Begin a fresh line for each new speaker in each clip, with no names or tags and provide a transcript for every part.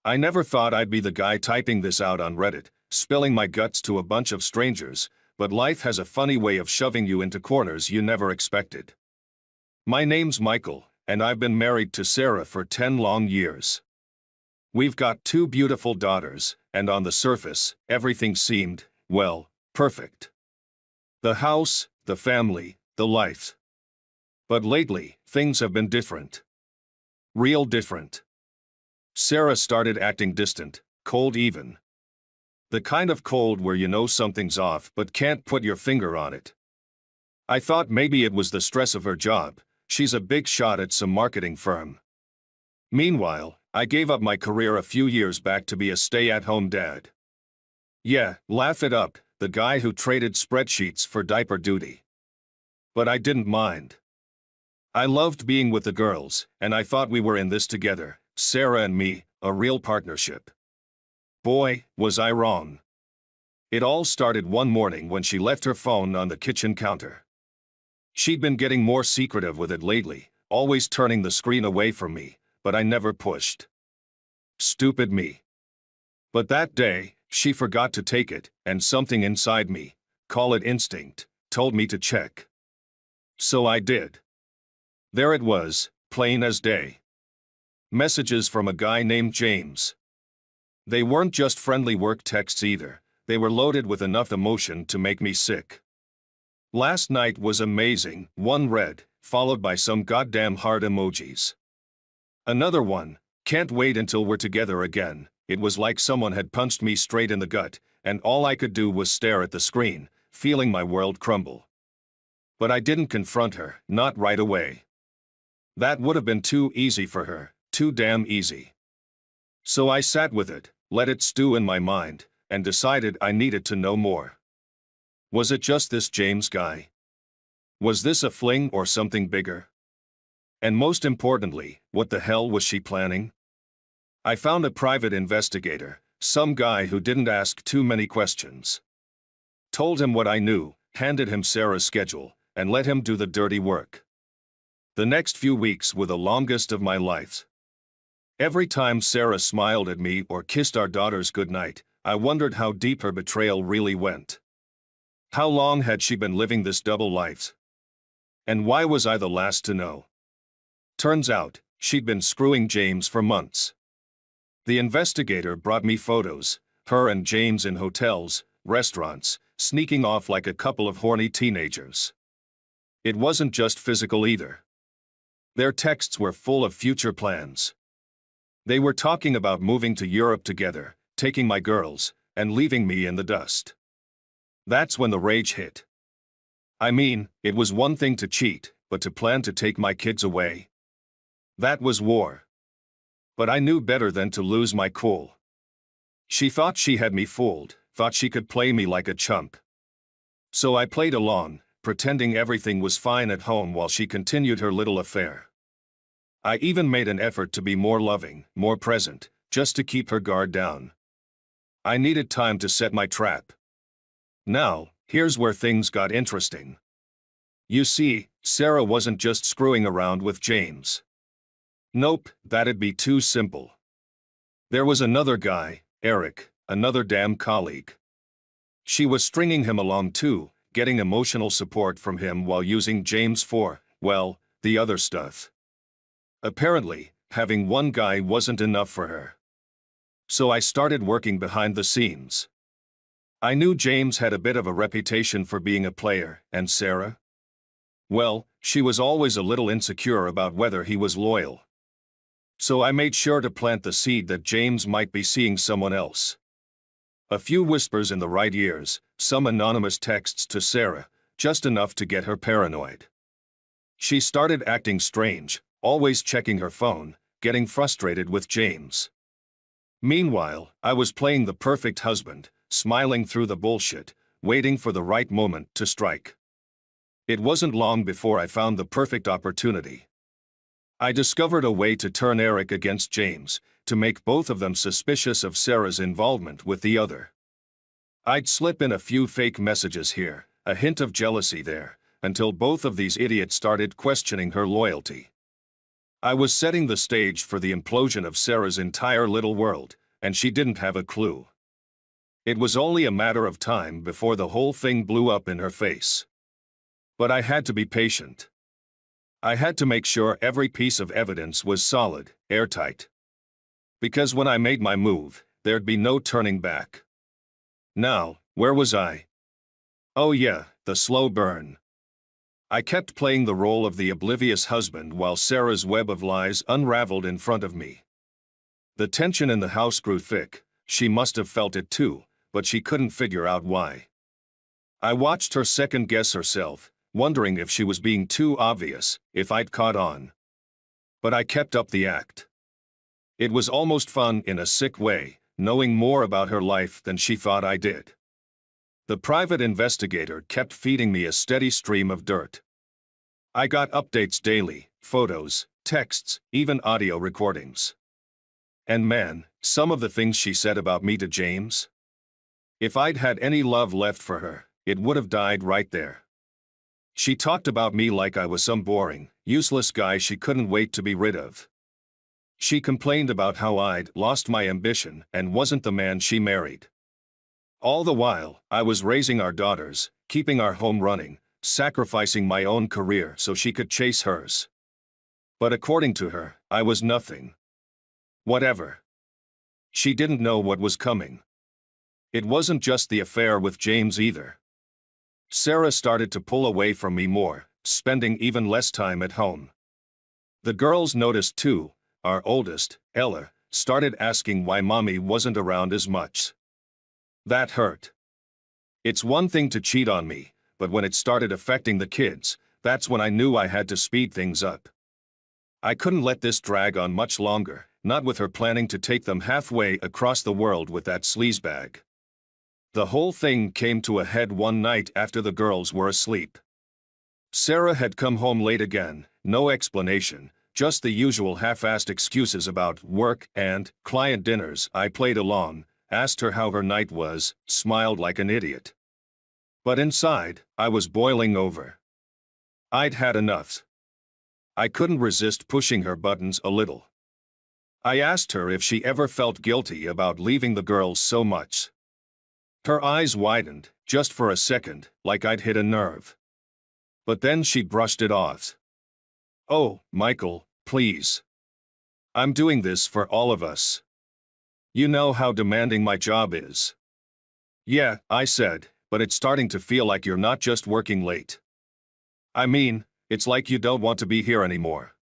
I never thought I'd be the guy typing this out on Reddit, spilling my guts to a bunch of strangers, but life has a funny way of shoving you into corners you never expected. My name's Michael, and I've been married to Sarah for 10 long years. We've got 2 beautiful daughters, and on the surface, everything seemed, well, perfect. The house, the family, the life. But lately, things have been different. Real different. Sarah started acting distant, cold even. The kind of cold where you know something's off but can't put your finger on it. I thought maybe it was the stress of her job. She's a big shot at some marketing firm. Meanwhile, I gave up my career a few years back to be a stay-at-home dad. Yeah, laugh it up, the guy who traded spreadsheets for diaper duty. But I didn't mind. I loved being with the girls, and I thought we were in this together, Sarah and me, a real partnership. Boy, was I wrong. It all started one morning when she left her phone on the kitchen counter. She'd been getting more secretive with it lately, always turning the screen away from me, but I never pushed. Stupid me. But that day, she forgot to take it, and something inside me, call it instinct, told me to check. So I did. There it was, plain as day. Messages from a guy named James. They weren't just friendly work texts either, they were loaded with enough emotion to make me sick. Last night was amazing, one read, followed by some goddamn heart emojis. Another one, can't wait until we're together again. It was like someone had punched me straight in the gut, and all I could do was stare at the screen, feeling my world crumble. But I didn't confront her, not right away. That would have been too easy for her, too damn easy. So I sat with it, let it stew in my mind, and decided I needed to know more. Was it just this James guy? Was this a fling or something bigger? And most importantly, what the hell was she planning? I found a private investigator, some guy who didn't ask too many questions. Told him what I knew, handed him Sarah's schedule, and let him do the dirty work. The next few weeks were the longest of my life. Every time Sarah smiled at me or kissed our daughters goodnight, I wondered how deep her betrayal really went. How long had she been living this double life? And why was I the last to know? Turns out, she'd been screwing James for months. The investigator brought me photos, her and James in hotels, restaurants, sneaking off like a couple of horny teenagers. It wasn't just physical either. Their texts were full of future plans. They were talking about moving to Europe together, taking my girls, and leaving me in the dust. That's when the rage hit. I mean, it was one thing to cheat, but to plan to take my kids away? That was war. But I knew better than to lose my cool. She thought she had me fooled, thought she could play me like a chump. So I played along, pretending everything was fine at home while she continued her little affair. I even made an effort to be more loving, more present, just to keep her guard down. I needed time to set my trap. Now, here's where things got interesting. You see, Sarah wasn't just screwing around with James. Nope, that'd be too simple. There was another guy, Eric, another damn colleague. She was stringing him along too, getting emotional support from him while using James for, well, the other stuff. Apparently, having one guy wasn't enough for her. So I started working behind the scenes. I knew James had a bit of a reputation for being a player, and Sarah? Well, she was always a little insecure about whether he was loyal. So I made sure to plant the seed that James might be seeing someone else. A few whispers in the right ears, some anonymous texts to Sarah, just enough to get her paranoid. She started acting strange, always checking her phone, getting frustrated with James. Meanwhile, I was playing the perfect husband, smiling through the bullshit, waiting for the right moment to strike. It wasn't long before I found the perfect opportunity. I discovered a way to turn Eric against James, to make both of them suspicious of Sarah's involvement with the other. I'd slip in a few fake messages here, a hint of jealousy there, until both of these idiots started questioning her loyalty. I was setting the stage for the implosion of Sarah's entire little world, and she didn't have a clue. It was only a matter of time before the whole thing blew up in her face. But I had to be patient. I had to make sure every piece of evidence was solid, airtight. Because when I made my move, there'd be no turning back. Now, where was I? Oh yeah, the slow burn. I kept playing the role of the oblivious husband while Sarah's web of lies unraveled in front of me. The tension in the house grew thick. She must have felt it too, but she couldn't figure out why. I watched her second-guess herself, wondering if she was being too obvious, if I'd caught on. But I kept up the act. It was almost fun in a sick way, knowing more about her life than she thought I did. The private investigator kept feeding me a steady stream of dirt. I got updates daily, photos, texts, even audio recordings. And man, some of the things she said about me to James. If I'd had any love left for her, it would have died right there. She talked about me like I was some boring, useless guy she couldn't wait to be rid of. She complained about how I'd lost my ambition and wasn't the man she married. All the while, I was raising our daughters, keeping our home running, sacrificing my own career so she could chase hers. But according to her, I was nothing. Whatever. She didn't know what was coming. It wasn't just the affair with James either. Sarah started to pull away from me more, spending even less time at home. The girls noticed too. Our oldest, Ella, started asking why Mommy wasn't around as much. That hurt. It's one thing to cheat on me, but when it started affecting the kids, that's when I knew I had to speed things up. I couldn't let this drag on much longer, not with her planning to take them halfway across the world with that sleazebag. The whole thing came to a head one night after the girls were asleep. Sarah had come home late again, no explanation, just the usual half-assed excuses about work and client dinners. I played along, asked her how her night was, smiled like an idiot. But inside, I was boiling over. I'd had enough. I couldn't resist pushing her buttons a little. I asked her if she ever felt guilty about leaving the girls so much. Her eyes widened, just for a second, like I'd hit a nerve. But then she brushed it off. Oh, Michael, please. I'm doing this for all of us. You know how demanding my job is. Yeah, I said, but it's starting to feel like you're not just working late. I mean, it's like you don't want to be here anymore.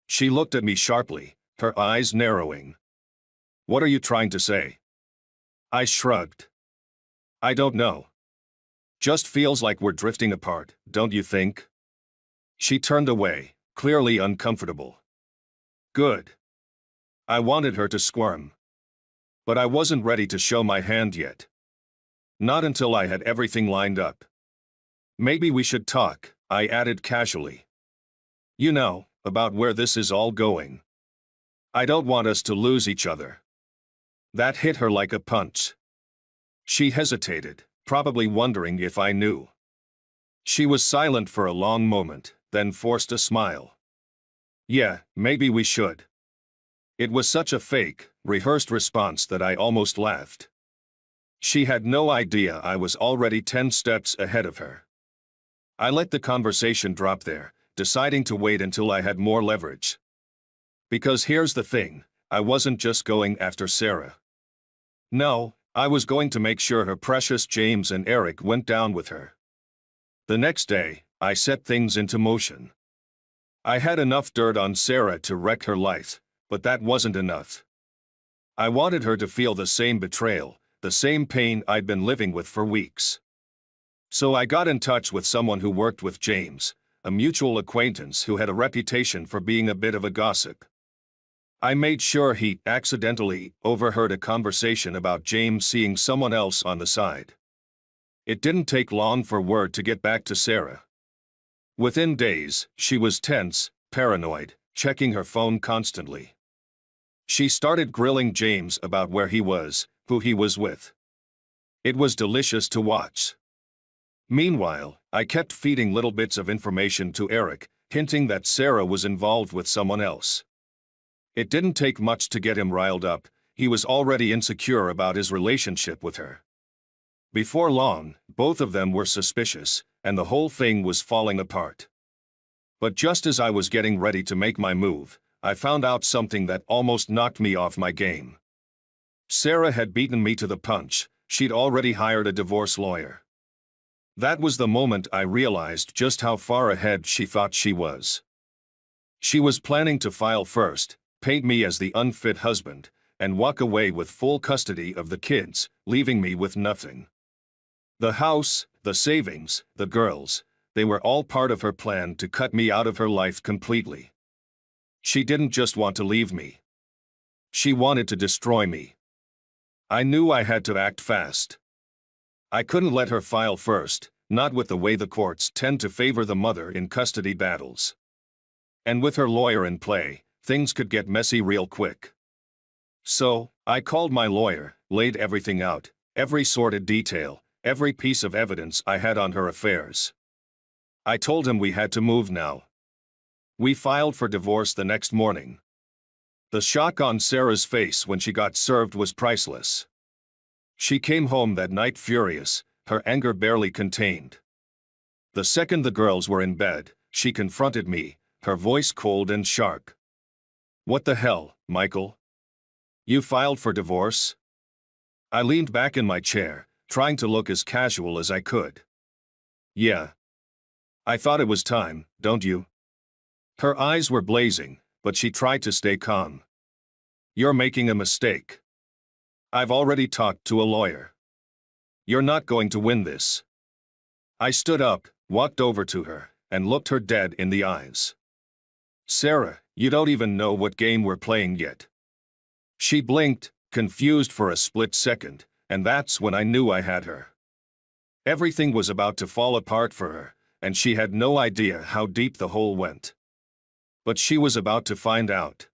She looked at me sharply, her eyes narrowing. What are you trying to say? I shrugged. I don't know. Just feels like we're drifting apart, don't you think? She turned away, clearly uncomfortable. Good. I wanted her to squirm. But I wasn't ready to show my hand yet. Not until I had everything lined up. Maybe we should talk, I added casually. You know, about where this is all going. I don't want us to lose each other. That hit her like a punch. She hesitated, probably wondering if I knew. She was silent for a long moment, then forced a smile. Yeah, maybe we should. It was such a fake, rehearsed response that I almost laughed. She had no idea I was already 10 steps ahead of her. I let the conversation drop there, deciding to wait until I had more leverage. Because here's the thing, I wasn't just going after Sarah. No, I was going to make sure her precious James and Eric went down with her. The next day, I set things into motion. I had enough dirt on Sarah to wreck her life, but that wasn't enough. I wanted her to feel the same betrayal, the same pain I'd been living with for weeks. So I got in touch with someone who worked with James, a mutual acquaintance who had a reputation for being a bit of a gossip. I made sure he accidentally overheard a conversation about James seeing someone else on the side. It didn't take long for word to get back to Sarah. Within days, she was tense, paranoid, checking her phone constantly. She started grilling James about where he was, who he was with. It was delicious to watch. Meanwhile, I kept feeding little bits of information to Eric, hinting that Sarah was involved with someone else. It didn't take much to get him riled up. He was already insecure about his relationship with her. Before long, both of them were suspicious, and the whole thing was falling apart. But just as I was getting ready to make my move, I found out something that almost knocked me off my game. Sarah had beaten me to the punch. She'd already hired a divorce lawyer. That was the moment I realized just how far ahead she thought she was. She was planning to file first, paint me as the unfit husband, and walk away with full custody of the kids, leaving me with nothing. The house, the savings, the girls, they were all part of her plan to cut me out of her life completely. She didn't just want to leave me. She wanted to destroy me. I knew I had to act fast. I couldn't let her file first, not with the way the courts tend to favor the mother in custody battles. And with her lawyer in play, things could get messy real quick. So, I called my lawyer, laid everything out, every sordid detail, every piece of evidence I had on her affairs. I told him we had to move now. We filed for divorce the next morning. The shock on Sarah's face when she got served was priceless. She came home that night furious, her anger barely contained. The second the girls were in bed, she confronted me, her voice cold and sharp. "What the hell, Michael? You filed for divorce?" I leaned back in my chair, trying to look as casual as I could. "Yeah. I thought it was time, don't you?" Her eyes were blazing, but she tried to stay calm. "You're making a mistake. I've already talked to a lawyer. You're not going to win this." I stood up, walked over to her, and looked her dead in the eyes. "Sarah, you don't even know what game we're playing yet." She blinked, confused for a split second, and that's when I knew I had her. Everything was about to fall apart for her, and she had no idea how deep the hole went. But she was about to find out.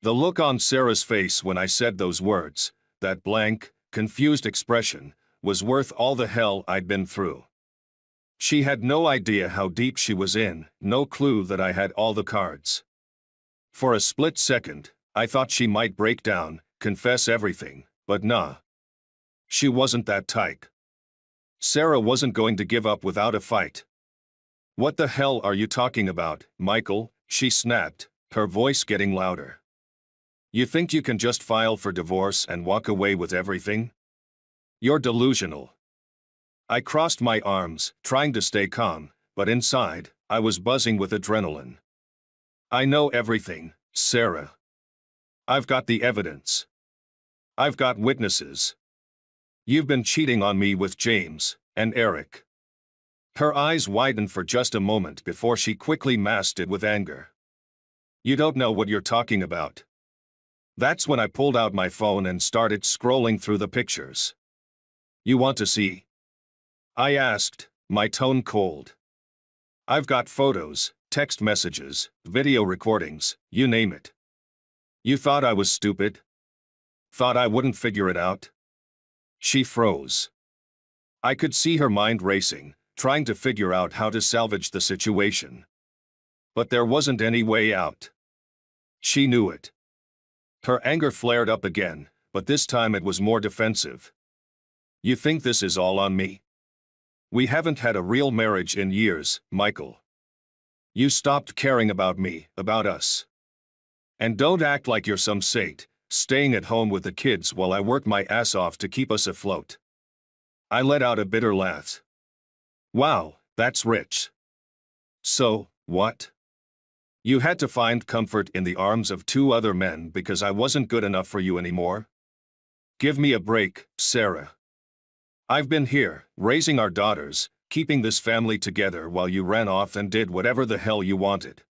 The look on Sarah's face when I said those words, that blank, confused expression, was worth all the hell I'd been through. She had no idea how deep she was in, no clue that I had all the cards. For a split second, I thought she might break down, confess everything, but nah. She wasn't that type. Sarah wasn't going to give up without a fight. "What the hell are you talking about, Michael?" she snapped, her voice getting louder. "You think you can just file for divorce and walk away with everything? You're delusional." I crossed my arms, trying to stay calm, but inside, I was buzzing with adrenaline. "I know everything, Sarah. I've got the evidence. I've got witnesses. You've been cheating on me with James and Eric." Her eyes widened for just a moment before she quickly masked it with anger. "You don't know what you're talking about." That's when I pulled out my phone and started scrolling through the pictures. "You want to see?" I asked, my tone cold. "I've got photos, text messages, video recordings, you name it. You thought I was stupid? Thought I wouldn't figure it out?" She froze. I could see her mind racing, trying to figure out how to salvage the situation. But there wasn't any way out. She knew it. Her anger flared up again, but this time it was more defensive. "You think this is all on me? We haven't had a real marriage in years, Michael. You stopped caring about me, about us. And don't act like you're some saint, staying at home with the kids while I work my ass off to keep us afloat." I let out a bitter laugh. "Wow, that's rich. So, what? You had to find comfort in the arms of two other men because I wasn't good enough for you anymore? Give me a break, Sarah. I've been here, raising our daughters, keeping this family together while you ran off and did whatever the hell you wanted.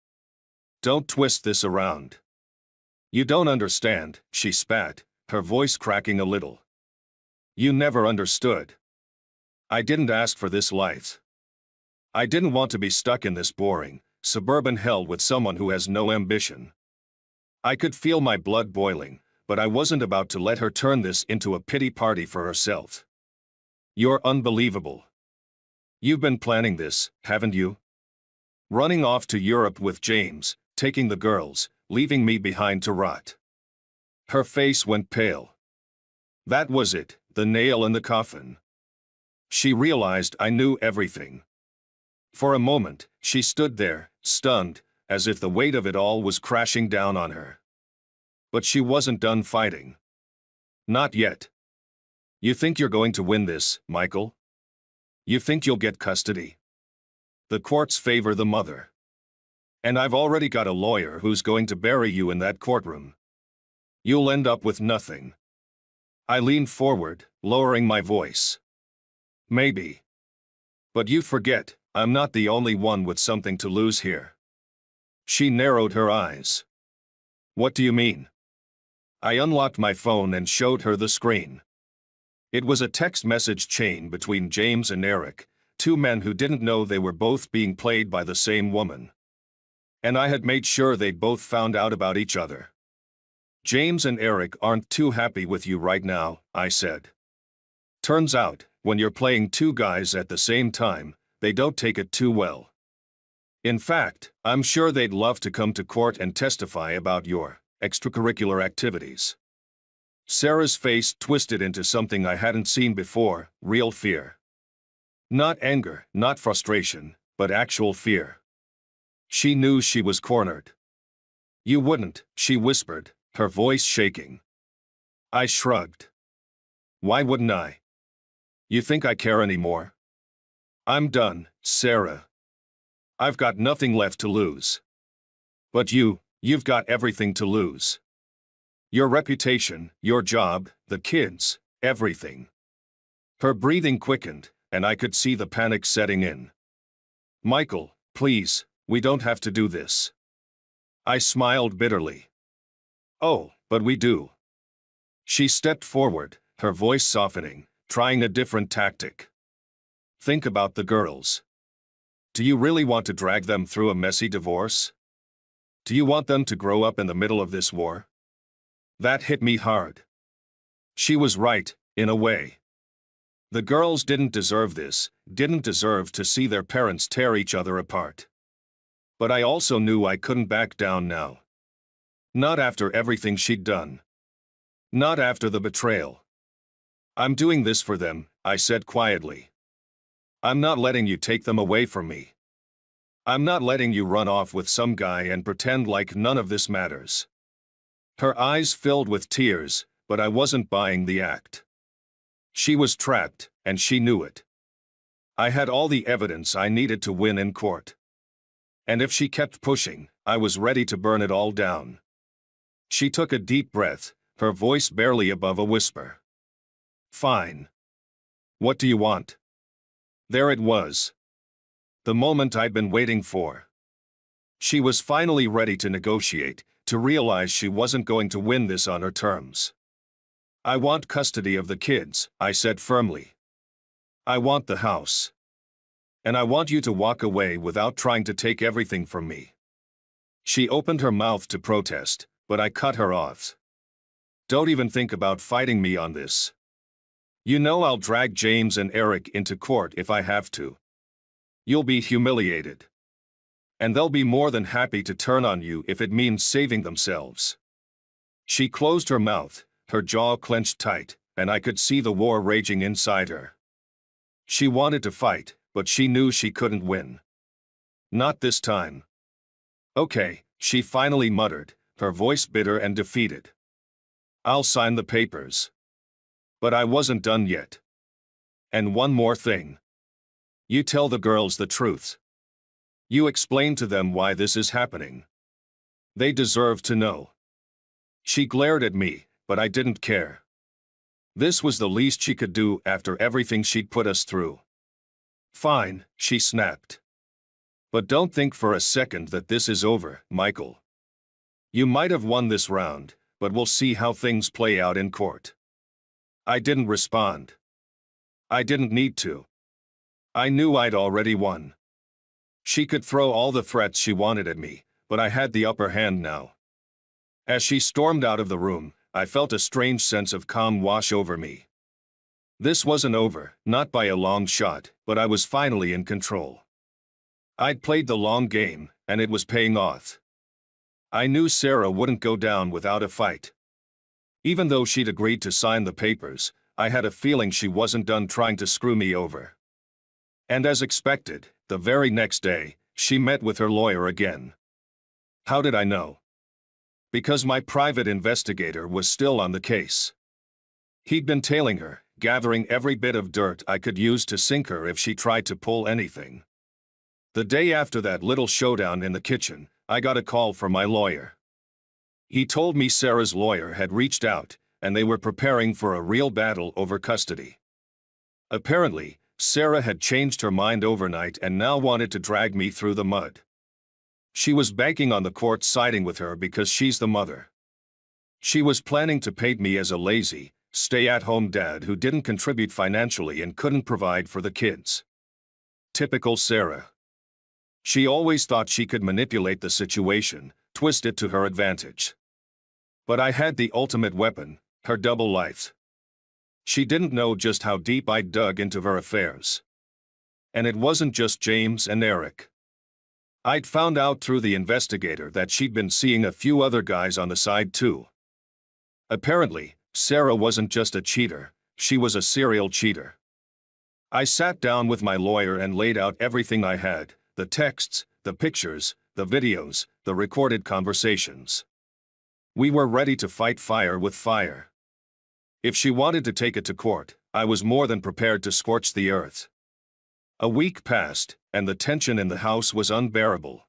Don't twist this around." "You don't understand," she spat, her voice cracking a little. "You never understood. I didn't ask for this life. I didn't want to be stuck in this boring, suburban hell with someone who has no ambition." I could feel my blood boiling, but I wasn't about to let her turn this into a pity party for herself. "You're unbelievable. You've been planning this, haven't you? Running off to Europe with James, taking the girls, leaving me behind to rot. Her face went pale. That was it, the nail in the coffin. She realized I knew everything. For a moment, she stood there, stunned, as if the weight of it all was crashing down on her. But she wasn't done fighting. Not yet. You think you're going to win this, Michael? You think you'll get custody? The courts favor the mother. And I've already got a lawyer who's going to bury you in that courtroom. You'll end up with nothing. I leaned forward, lowering my voice. Maybe. But you forget, I'm not the only one with something to lose here. She narrowed her eyes. What do you mean? I unlocked my phone and showed her the screen. It was a text message chain between James and Eric, two men who didn't know they were both being played by the same woman. And I had made sure they'd both found out about each other. James and Eric aren't too happy with you right now, I said. Turns out, when you're playing two guys at the same time, they don't take it too well. In fact, I'm sure they'd love to come to court and testify about your extracurricular activities. Sarah's face twisted into something I hadn't seen before, real fear. Not anger, not frustration, but actual fear. She knew she was cornered. You wouldn't, she whispered, her voice shaking. I shrugged. Why wouldn't I? You think I care anymore? I'm done, Sarah. I've got nothing left to lose. But you've got everything to lose. Your reputation, your job, the kids, everything. Her breathing quickened, and I could see the panic setting in. Michael, please, we don't have to do this. I smiled bitterly. Oh, but we do. She stepped forward, her voice softening, trying a different tactic. Think about the girls. Do you really want to drag them through a messy divorce? Do you want them to grow up in the middle of this war? That hit me hard. She was right, in a way. The girls didn't deserve this, didn't deserve to see their parents tear each other apart. But I also knew I couldn't back down now. Not after everything she'd done. Not after the betrayal. I'm doing this for them, I said quietly. I'm not letting you take them away from me. I'm not letting you run off with some guy and pretend like none of this matters. Her eyes filled with tears, but I wasn't buying the act. She was trapped, and she knew it. I had all the evidence I needed to win in court. And if she kept pushing, I was ready to burn it all down. She took a deep breath, her voice barely above a whisper. Fine. What do you want? There it was. The moment I'd been waiting for. She was finally ready to negotiate, to realize she wasn't going to win this on her terms. I want custody of the kids, I said firmly. I want the house. And I want you to walk away without trying to take everything from me. She opened her mouth to protest, but I cut her off. Don't even think about fighting me on this. You know I'll drag James and Eric into court if I have to. You'll be humiliated. And they'll be more than happy to turn on you if it means saving themselves. She closed her mouth, her jaw clenched tight, and I could see the war raging inside her. She wanted to fight, but she knew she couldn't win. Not this time. Okay, she finally muttered, her voice bitter and defeated. I'll sign the papers. But I wasn't done yet. And one more thing. You tell the girls the truth. You explain to them why this is happening. They deserve to know. She glared at me, but I didn't care. This was the least she could do after everything she'd put us through. Fine, she snapped. But don't think for a second that this is over, Michael. You might have won this round, but we'll see how things play out in court. I didn't respond. I didn't need to. I knew I'd already won. She could throw all the threats she wanted at me, but I had the upper hand now. As she stormed out of the room, I felt a strange sense of calm wash over me. This wasn't over, not by a long shot, but I was finally in control. I'd played the long game, and it was paying off. I knew Sarah wouldn't go down without a fight. Even though she'd agreed to sign the papers, I had a feeling she wasn't done trying to screw me over. And as expected, the very next day, she met with her lawyer again. How did I know? Because my private investigator was still on the case. He'd been tailing her, gathering every bit of dirt I could use to sink her if she tried to pull anything. The day after that little showdown in the kitchen, I got a call from my lawyer. He told me Sarah's lawyer had reached out, and they were preparing for a real battle over custody. Apparently, Sarah had changed her mind overnight and now wanted to drag me through the mud. She was banking on the court siding with her because she's the mother. She was planning to paint me as a lazy, stay-at-home dad who didn't contribute financially and couldn't provide for the kids. Typical Sarah. She always thought she could manipulate the situation, twist it to her advantage. But I had the ultimate weapon, her double life. She didn't know just how deep I'd dug into her affairs. And it wasn't just James and Eric. I'd found out through the investigator that she'd been seeing a few other guys on the side too. Apparently, Sarah wasn't just a cheater, she was a serial cheater. I sat down with my lawyer and laid out everything I had, the texts, the pictures, the videos, the recorded conversations. We were ready to fight fire with fire. If she wanted to take it to court, I was more than prepared to scorch the earth. A week passed, and the tension in the house was unbearable.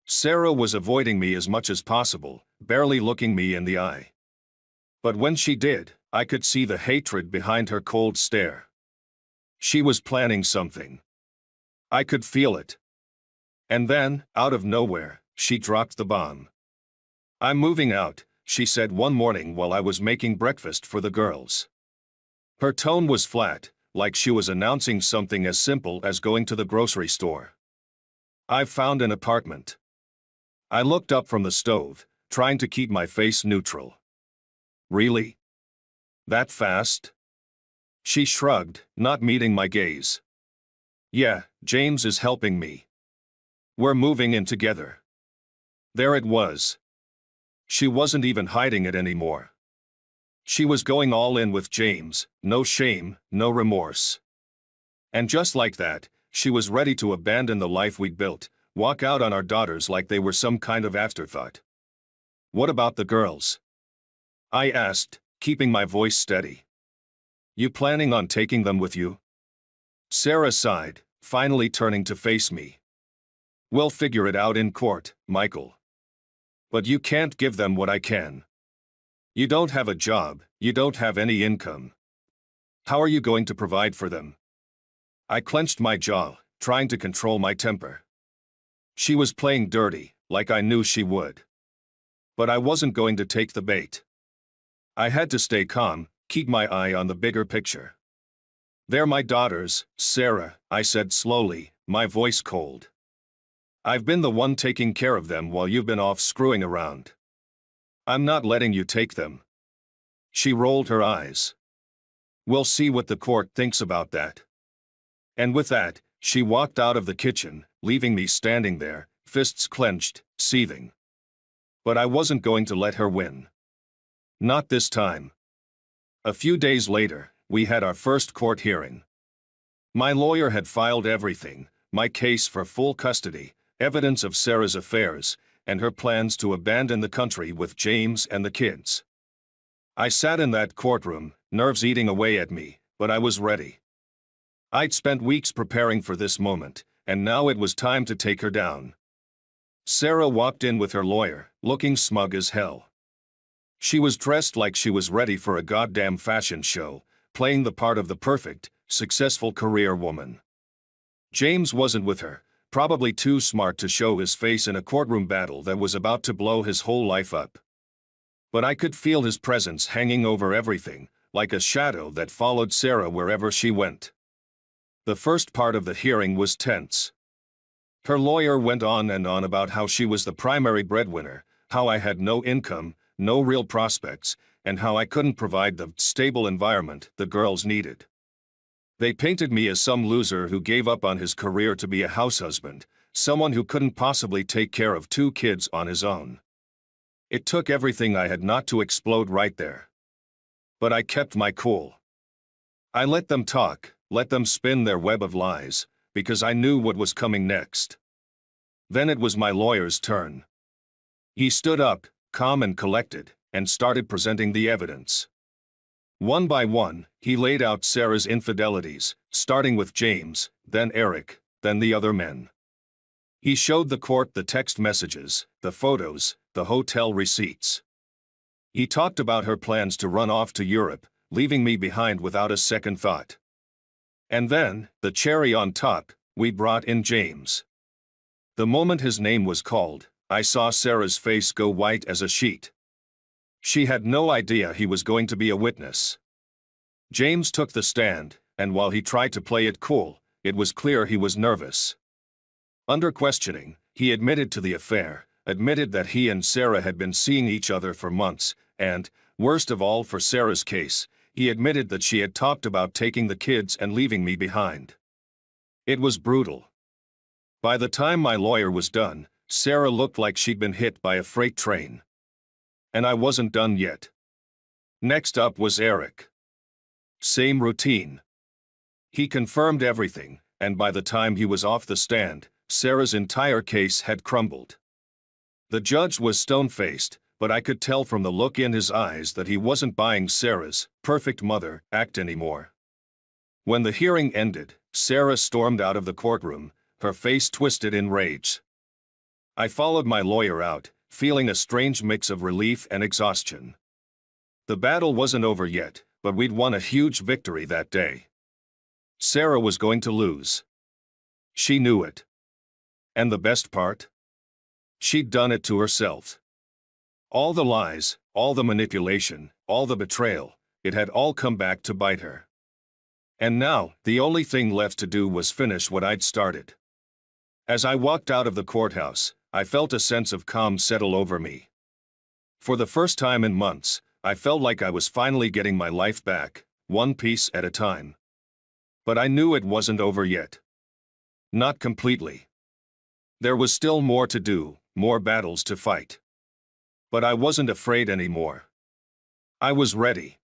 Sarah was avoiding me as much as possible, barely looking me in the eye. But when she did, I could see the hatred behind her cold stare. She was planning something. I could feel it. And then, out of nowhere, she dropped the bomb. "I'm moving out," she said one morning while I was making breakfast for the girls. Her tone was flat, like she was announcing something as simple as going to the grocery store. "I've found an apartment." I looked up from the stove, trying to keep my face neutral. "Really? That fast?" She shrugged, not meeting my gaze. "Yeah, James is helping me. We're moving in together." There it was. She wasn't even hiding it anymore. She was going all in with James, no shame, no remorse. And just like that, she was ready to abandon the life we'd built, walk out on our daughters like they were some kind of afterthought. "What about the girls?" I asked, keeping my voice steady. "You planning on taking them with you?" Sarah sighed, finally turning to face me. "We'll figure it out in court, Michael. But you can't give them what I can. You don't have a job, you don't have any income. How are you going to provide for them?" I clenched my jaw, trying to control my temper. She was playing dirty, like I knew she would. But I wasn't going to take the bait. I had to stay calm, keep my eye on the bigger picture. "They're my daughters, Sarah," I said slowly, my voice cold. "I've been the one taking care of them while you've been off screwing around. I'm not letting you take them." She rolled her eyes. "We'll see what the court thinks about that." And with that, she walked out of the kitchen, leaving me standing there, fists clenched, seething. But I wasn't going to let her win. Not this time. A few days later, we had our first court hearing. My lawyer had filed everything, my case for full custody, evidence of Sarah's affairs, and her plans to abandon the country with James and the kids. I sat in that courtroom, nerves eating away at me, but I was ready. I'd spent weeks preparing for this moment, and now it was time to take her down. Sarah walked in with her lawyer, looking smug as hell. She was dressed like she was ready for a goddamn fashion show, playing the part of the perfect, successful career woman. James wasn't with her, probably too smart to show his face in a courtroom battle that was about to blow his whole life up. But I could feel his presence hanging over everything, like a shadow that followed Sarah wherever she went. The first part of the hearing was tense. Her lawyer went on and on about how she was the primary breadwinner, how I had no income, no real prospects, and how I couldn't provide the stable environment the girls needed. They painted me as some loser who gave up on his career to be a house husband, someone who couldn't possibly take care of 2 kids on his own. It took everything I had not to explode right there. But I kept my cool. I let them talk, let them spin their web of lies, because I knew what was coming next. Then it was my lawyer's turn. He stood up, calm and collected, and started presenting the evidence. One by one, he laid out Sarah's infidelities, starting with James, then Eric, then the other men. He showed the court the text messages, the photos, the hotel receipts. He talked about her plans to run off to Europe, leaving me behind without a second thought. And then, the cherry on top, we brought in James. The moment his name was called, I saw Sarah's face go white as a sheet. She had no idea he was going to be a witness. James took the stand, and while he tried to play it cool, it was clear he was nervous. Under questioning, he admitted to the affair, admitted that he and Sarah had been seeing each other for months, and, worst of all for Sarah's case, he admitted that she had talked about taking the kids and leaving me behind. It was brutal. By the time my lawyer was done, Sarah looked like she'd been hit by a freight train. And I wasn't done yet. Next up was Eric. Same routine. He confirmed everything, and by the time he was off the stand, Sarah's entire case had crumbled. The judge was stone-faced, but I could tell from the look in his eyes that he wasn't buying Sarah's perfect mother act anymore. When the hearing ended, Sarah stormed out of the courtroom, her face twisted in rage. I followed my lawyer out, feeling a strange mix of relief and exhaustion. The battle wasn't over yet, but we'd won a huge victory that day. Sarah was going to lose. She knew it. And the best part? She'd done it to herself. All the lies, all the manipulation, all the betrayal, it had all come back to bite her. And now, the only thing left to do was finish what I'd started. As I walked out of the courthouse, I felt a sense of calm settle over me. For the first time in months, I felt like I was finally getting my life back, one piece at a time. But I knew it wasn't over yet. Not completely. There was still more to do, more battles to fight. But I wasn't afraid anymore. I was ready.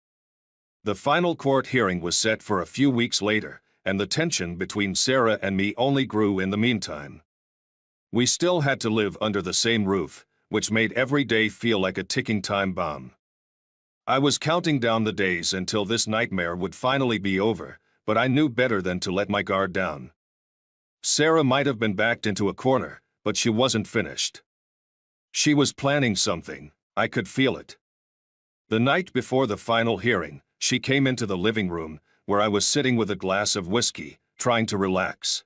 The final court hearing was set for a few weeks later, and the tension between Sarah and me only grew in the meantime. We still had to live under the same roof, which made every day feel like a ticking time bomb. I was counting down the days until this nightmare would finally be over, but I knew better than to let my guard down. Sarah might have been backed into a corner, but she wasn't finished. She was planning something, I could feel it. The night before the final hearing, she came into the living room, where I was sitting with a glass of whiskey, trying to relax.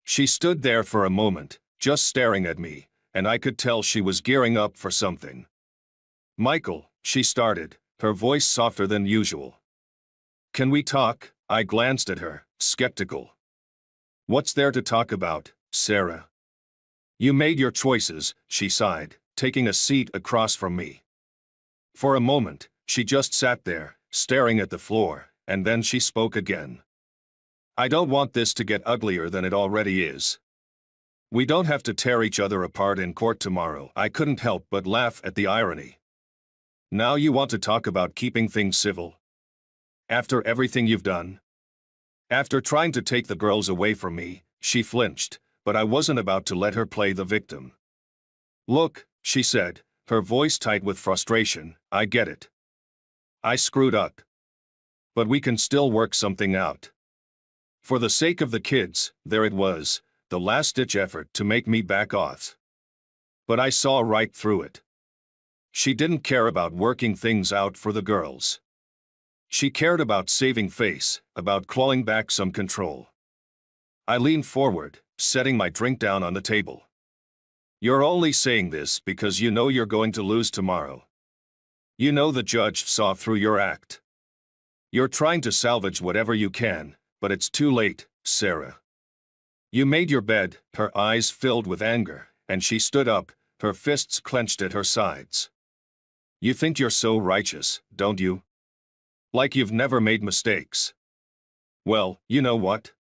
She stood there for a moment, just staring at me, and I could tell she was gearing up for something. "Michael," she started, her voice softer than usual. "Can we talk?" I glanced at her, skeptical. "What's there to talk about, Sarah?" "You made your choices," she sighed, taking a seat across from me. For a moment, she just sat there, staring at the floor, and then she spoke again. "I don't want this to get uglier than it already is. We don't have to tear each other apart in court tomorrow." I couldn't help but laugh at the irony. "Now you want to talk about keeping things civil? After everything you've done?" After trying to take the girls away from me, she flinched, but I wasn't about to let her play the victim. "Look," she said, her voice tight with frustration, "I get it. I screwed up. But we can still work something out. For the sake of the kids," there it was, the last-ditch effort to make me back off. But I saw right through it. She didn't care about working things out for the girls. She cared about saving face, about clawing back some control. I leaned forward, setting my drink down on the table. "You're only saying this because you know you're going to lose tomorrow. You know the judge saw through your act. You're trying to salvage whatever you can, but it's too late, Sarah. You made your bed." Her eyes filled with anger, and she stood up, her fists clenched at her sides. "You think you're so righteous, don't you? Like you've never made mistakes. Well, you know what?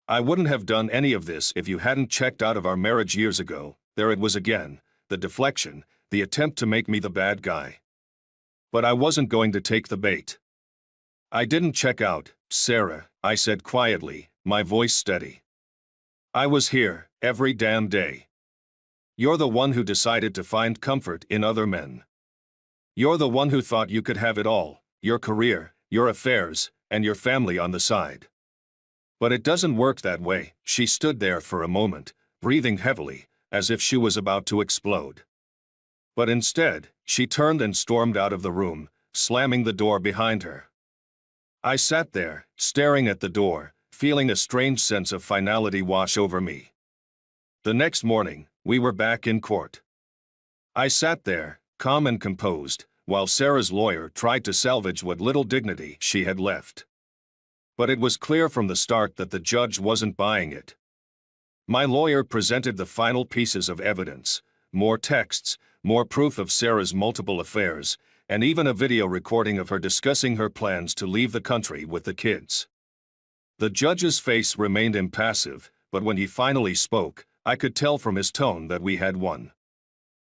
I wouldn't have done any of this if you hadn't checked out of our marriage years ago. There it was again, the deflection, the attempt to make me the bad guy. But I wasn't going to take the bait. I didn't check out, Sarah, I said quietly, my voice steady. I was here, every damn day. You're the one who decided to find comfort in other men. You're the one who thought you could have it all, your career, your affairs, and your family on the side. But it doesn't work that way. She stood there for a moment, breathing heavily, as if she was about to explode. But instead, she turned and stormed out of the room, slamming the door behind her. I sat there, staring at the door, feeling a strange sense of finality wash over me. The next morning, we were back in court. I sat there, calm and composed, while Sarah's lawyer tried to salvage what little dignity she had left. But it was clear from the start that the judge wasn't buying it. My lawyer presented the final pieces of evidence, more texts, more proof of Sarah's multiple affairs, and even a video recording of her discussing her plans to leave the country with the kids. The judge's face remained impassive, but when he finally spoke, I could tell from his tone that we had won.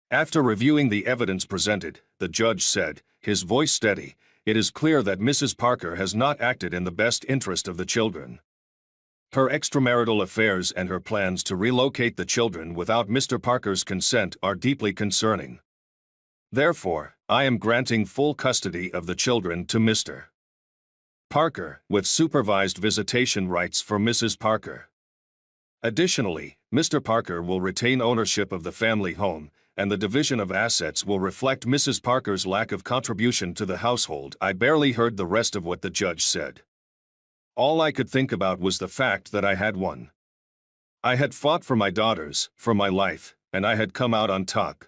After reviewing the evidence presented, the judge said, his voice steady, "It is clear that Mrs. Parker has not acted in the best interest of the children. Her extramarital affairs and her plans to relocate the children without Mr. Parker's consent are deeply concerning. Therefore, I am granting full custody of the children to Mr. Parker, with supervised visitation rights for Mrs. Parker. Additionally, Mr. Parker will retain ownership of the family home, and the division of assets will reflect Mrs. Parker's lack of contribution to the household." I barely heard the rest of what the judge said. All I could think about was the fact that I had won. I had fought for my daughters, for my life, and I had come out on top.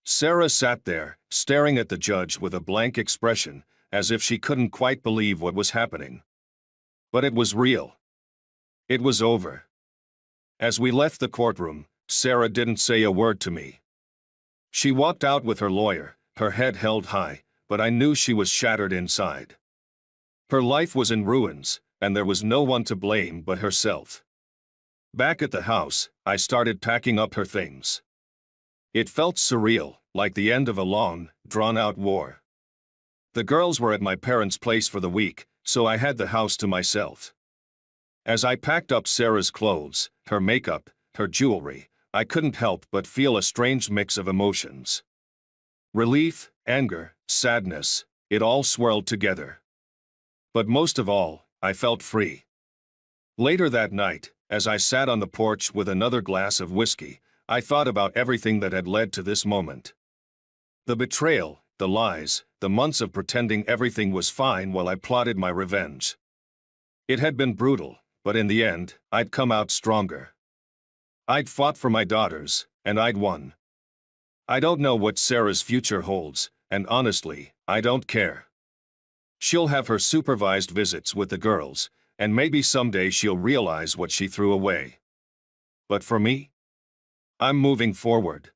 Sarah sat there, staring at the judge with a blank expression, as if she couldn't quite believe what was happening. But it was real. It was over. As we left the courtroom, Sarah didn't say a word to me. She walked out with her lawyer, her head held high, but I knew she was shattered inside. Her life was in ruins, and there was no one to blame but herself. Back at the house, I started packing up her things. It felt surreal, like the end of a long, drawn-out war. The girls were at my parents' place for the week, so I had the house to myself. As I packed up Sarah's clothes, her makeup, her jewelry, I couldn't help but feel a strange mix of emotions. Relief, anger, sadness, it all swirled together. But most of all, I felt free. Later that night, as I sat on the porch with another glass of whiskey, I thought about everything that had led to this moment. The betrayal, the lies, the months of pretending everything was fine while I plotted my revenge. It had been brutal, but in the end, I'd come out stronger. I'd fought for my daughters, and I'd won. I don't know what Sarah's future holds, and honestly, I don't care. She'll have her supervised visits with the girls, and maybe someday she'll realize what she threw away. But for me, I'm moving forward.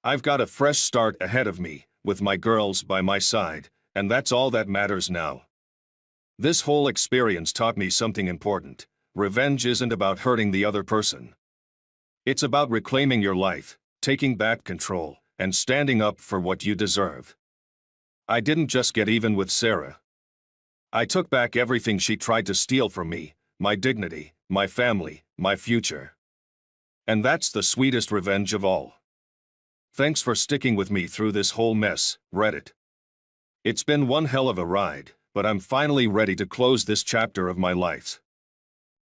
I've got a fresh start ahead of me, with my girls by my side, and that's all that matters now. This whole experience taught me something important. Revenge isn't about hurting the other person. It's about reclaiming your life, taking back control, and standing up for what you deserve. I didn't just get even with Sarah. I took back everything she tried to steal from me, my dignity, my family, my future. And that's the sweetest revenge of all. Thanks for sticking with me through this whole mess, Reddit. It's been one hell of a ride, but I'm finally ready to close this chapter of my life.